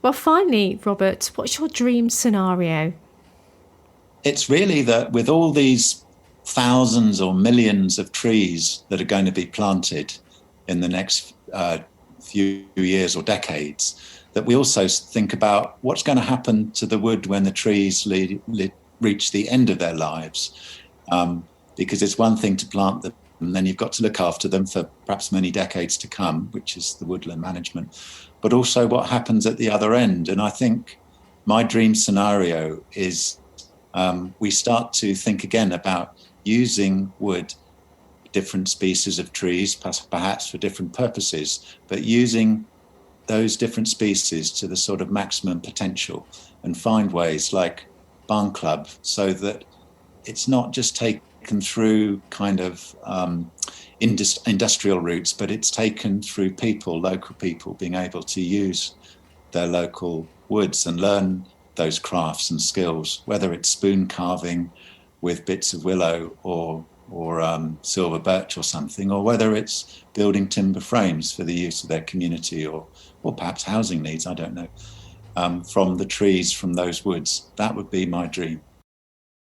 Well, finally, Robert, what's your dream scenario? It's really that with all these thousands or millions of trees that are going to be planted in the next few years or decades, that we also think about what's going to happen to the wood when the trees reach the end of their lives. Because it's one thing to plant them, and then you've got to look after them for perhaps many decades to come, which is the woodland management, but also what happens at the other end. And I think my dream scenario is we start to think again about using wood, different species of trees, perhaps for different purposes, but using those different species to the sort of maximum potential, and find ways like Barn Club so that it's not just taken through kind of industrial routes, but it's taken through people, local people being able to use their local woods and learn those crafts and skills, whether it's spoon carving with bits of willow or silver birch or something, or whether it's building timber frames for the use of their community or perhaps housing needs, I don't know, from the trees from those woods. That would be my dream.